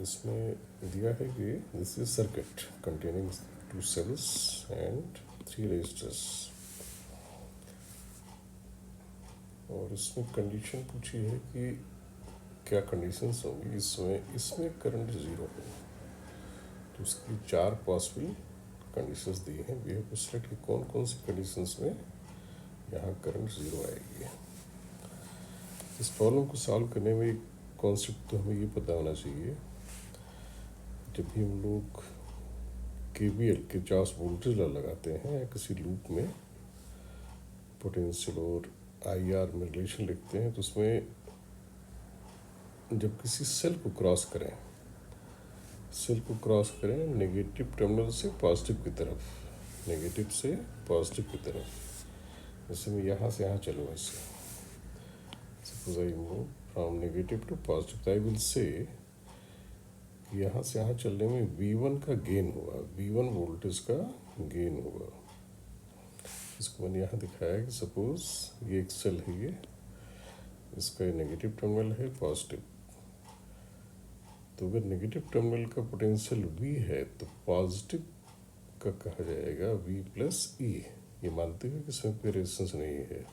इसमें दिया है कि this is circuit containing 2 cells and 3 resistors, और इसमें कंडीशन पूछी है कि क्या कंडीशंस होंगी इसमें करंट ज़ीरो हो। तो उसकी 4 पॉसिबल कंडीशंस दी हैं। वी हैव टू सेलेक्ट कि कौन कौन सी कंडीशंस में यहाँ करंट ज़ीरो आएगी। इस प्रॉब्लम को सॉल्व करने में एक कॉन्सेप्ट तो हमें ये पता होना चाहिए, जब भी हम लोग KVL किरचॉफ्स वोल्टेज लॉ लगाते हैं या किसी लूप में पोटेंशियल और IR में रिलेशन लिखते हैं, तो उसमें जब किसी सेल को क्रॉस करें नेगेटिव टर्मिनल से पॉजिटिव की तरफ, नेगेटिव से पॉजिटिव की तरफ, जैसे मैं यहाँ से यहाँ चलूँगा इससे, suppose I move from negative to positive, I will से यहाँ से यहाँ चलने में V1 का गेन होगा, V1 वोल्टेज का गेन होगा। इसको मैंने यहाँ दिखाया है कि सपोज ये एक सेल है, ये इसका नेगेटिव टर्मिनल है, पॉजिटिव। तो अगर नेगेटिव टर्मिनल का पोटेंशियल V है तो पॉजिटिव का कहा जाएगा V प्लस E, ये मानते हुए कि इसमें कोई रेजिस्टेंस नहीं है।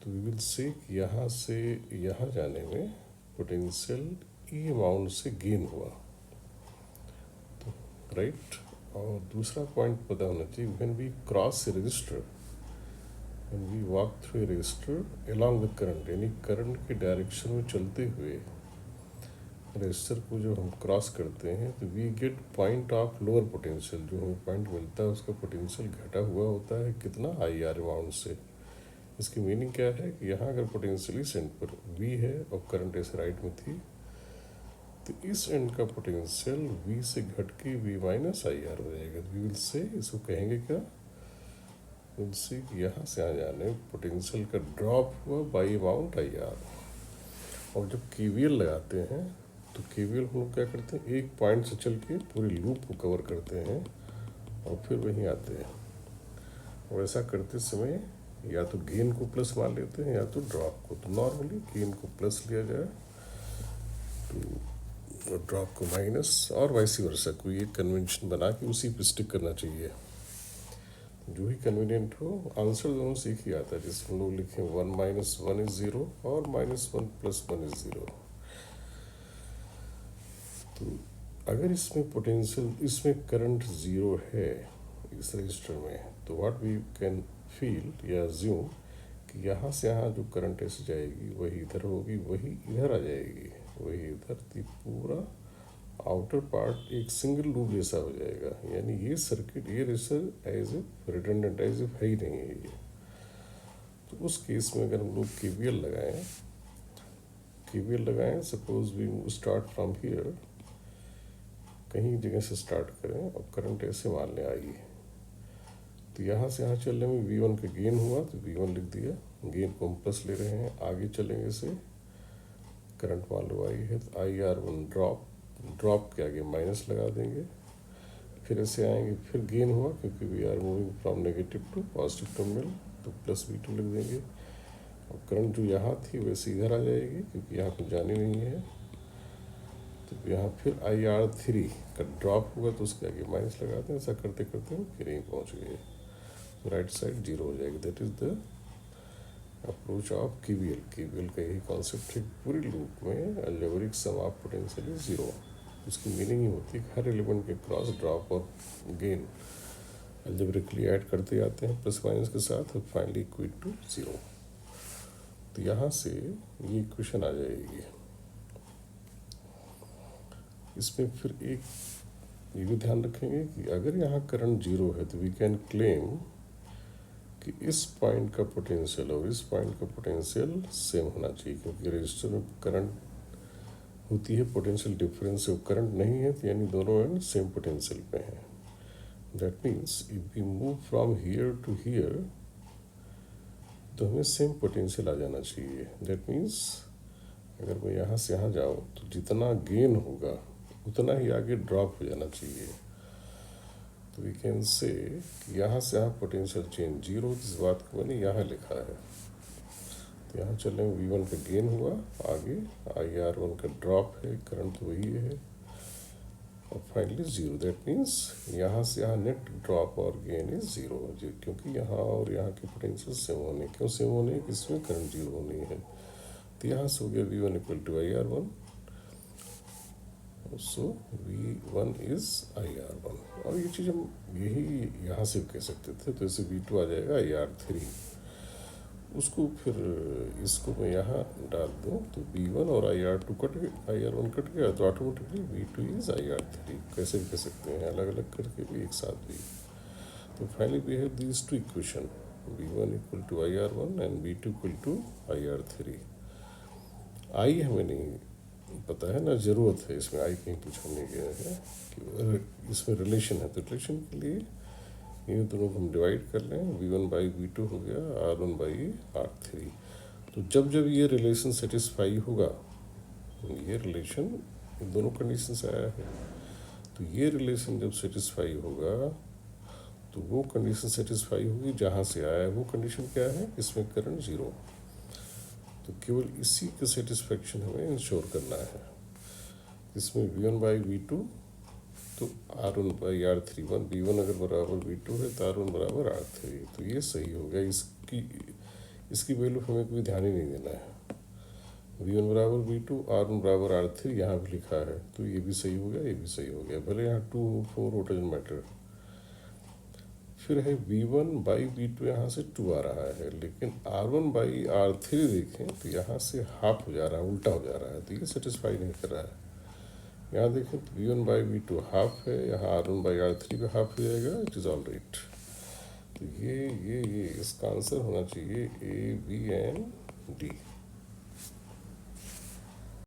तो वी विल से यहाँ से यहाँ जाने में पोटेंशियल E अमाउंट से गेन हुआ, तो राइट। और दूसरा पॉइंट पता होना चाहिए, when we cross a resistor, when we walk through a resistor along with current, यानी करंट के डायरेक्शन में चलते हुए रजिस्टर को जो हम क्रॉस करते हैं, तो we get point of lower potential. जो हमें पॉइंट मिलता है उसका पोटेंशियल घटा हुआ होता है कितना, IR अमाउंट से। इसकी मीनिंग क्या है कि यहाँ अगर पोटेंशियल इस एंड पर V है और करंट ऐसे राइट में थी, तो इस एंड का पोटेंशियल V से घट के V माइनस IR हो जाएगा। वी विल से, इसको कहेंगे क्या, विल से यहाँ से आ जाने पोटेंशियल का ड्रॉप हुआ बाई अमाउंट IR। और जब KVL लगाते हैं तो KVL हम लोग क्या करते हैं, एक पॉइंट से चल के पूरी लूप को कवर करते हैं और फिर वहीं आते हैं। और ऐसा करते समय या तो गेन को प्लस मान लेते हैं या तो ड्रॉप को। तो नॉर्मली गेन को प्लस लिया जाए तो ड्रॉप को माइनस, और वाइस वर्सा कोई एक कन्वेंशन बना के उसी पे स्टिक करना चाहिए। जो ही कन्वीनियंट हो, आंसर दोनों से एक ही आता है। जैसे हम लोग लिखें 1 माइनस 1 इज 0 और -1 प्लस 1 इज 0। तो अगर इसमें पोटेंशियल, इसमें करंट ज़ीरो है इस रजिस्टर में, तो व्हाट वी कैन फील या अज्यूम कि यहाँ से यहाँ जो करंट ऐसे जाएगी वही इधर होगी, वही इधर आ जाएगी, वही इधर, तो पूरा आउटर पार्ट एक सिंगल लूप जैसा हो जाएगा। यानी ये सर्किट, ये resistor as a redundant, as a है ही नहीं है ये। तो उस केस में अगर हम लोग KVL लगाएं, suppose we start from here, कहीं जगह से स्टार्ट करें और करंट ऐसे मान लें आई, तो यहाँ से यहाँ चलने में V1 का गेन हुआ तो V1 लिख दिया, गेन को हम प्लस ले रहे हैं। आगे चलेंगे से करंट मान लो आई है तो IR1 ड्रॉप के आगे माइनस लगा देंगे। फिर ऐसे आएंगे, फिर गेन हुआ क्योंकि we are moving from negative to positive terminal, तो प्लस V2 लिख देंगे। और करंट जो यहाँ थी वैसे इधर आ जाएगी क्योंकि यहाँ कुछ जानी नहीं है, तो यहाँ फिर IR3 का ड्रॉप हुआ तो उसके आगे माइनस लगाते हैं। ऐसा करते करते हम फिर यहीं पहुँच गए, तो राइट साइड जीरो हो जाएगी। That is the approach of KVL का यही कॉन्सेप्ट है। पूरी लूप में algebraic sum of potential is zero. उसकी मीनिंग ही होती है कि हर एलिमेंट के क्रॉस ड्रॉप और गेन अलजेब्रिकली ऐड करते जाते हैं प्लस माइनस के साथ, और फाइनली इक्वल टू जीरो। तो यहाँ से ये इक्वेशन आ जाएगी। इसमें फिर एक ये भी ध्यान रखेंगे कि अगर यहाँ करंट जीरो है तो वी कैन क्लेम कि इस पॉइंट का पोटेंशियल और इस पॉइंट का पोटेंशियल सेम होना चाहिए, क्योंकि रजिस्टर में करंट होती है पोटेंशियल डिफरेंस से, करंट नहीं है तो यानी दोनों एंड सेम पोटेंशियल पे हैं। That means if we move from here to here तो हमें सेम पोटेंशियल आ जाना चाहिए। दैट मीन्स अगर मैं यहाँ से यहाँ जाऊँ तो जितना गेन होगा उतना ही आगे ड्रॉप हो जाना चाहिए। तो वी कैन से यहाँ से यहाँ पोटेंशियल चेंज जीरो, इस बात को मैंने यहाँ लिखा है। तो यहाँ चलें, V1 का गेन हुआ, आगे IR1 का ड्रॉप है, करंट वही है, और फाइनली ज़ीरो। दैट मीन्स यहाँ से यहाँ नेट ड्रॉप और गेन इज ज़ीरो, क्योंकि यहाँ और यहाँ के पोटेंशियल सेम होने, क्यों सेम होने, इसमें करंट जीरो होनी है। तो यहाँ से हो गया V1 equal to IR1, so V1 is IR1। और ये चीज़ हम यही यहाँ से कह सकते थे, तो इसे V2 आ जाएगा IR3। उसको फिर इसको मैं यहाँ डाल दूँ तो V1 और IR2 कट गए, IR1 कट गया, तो ऑटोमेटिकली V2 इज IR3। कैसे भी कह सकते हैं, अलग अलग करके भी, एक साथ भी। तो finally we have these two equation, V1 equal to IR1 and V2 equal to IR3। आई हमें नहीं पता है ना, ज़रूरत है इसमें, आई कहीं पूछा नहीं गया है कि इसमें रिलेशन है, तो रिलेशन के लिए इन दोनों को हम डिवाइड कर लें, V1 बाई V2 हो गया R1 बाई R3। तो जब जब ये रिलेशन सेटिस्फाई होगा, ये रिलेशन दोनों कंडीशन से आया है, तो ये रिलेशन जब सेटिस्फाई होगा तो वो कंडीशन सेटिस्फाई होगी जहाँ से आया है। वो कंडीशन क्या है, इसमें करंट ज़ीरो। तो केवल इसी का सेटिस्फेक्शन हमें इंश्योर करना है। इसमें V1 बाई V2, तो R1 बाई R3, V1 अगर बराबर V2 है तो R1 बराबर R3। तो ये सही हो गया। इसकी वैल्यू हमें कोई ध्यान ही नहीं देना है। V1 बराबर V2, R1 बराबर R3 यहाँ भी लिखा है, तो ये भी सही हो गया, ये भी सही हो गया, भले यहाँ 2 4 हो, डजंट मैटर। फिर है V1 बाई V2, यहाँ से 2 आ रहा है, लेकिन R1 बाई R3 देखें तो यहाँ से हाफ हो जा रहा है, उल्टा हो जा रहा है, तो ये सेटिस्फाई नहीं कर रहा है। यहाँ देखें तो V1 बाई V2 हाफ है, यहाँ R1 बाई R3 का हाफ हो जाएगा, इट इज़ ऑल राइट। तो ये इसका आंसर होना चाहिए A, B एंड D।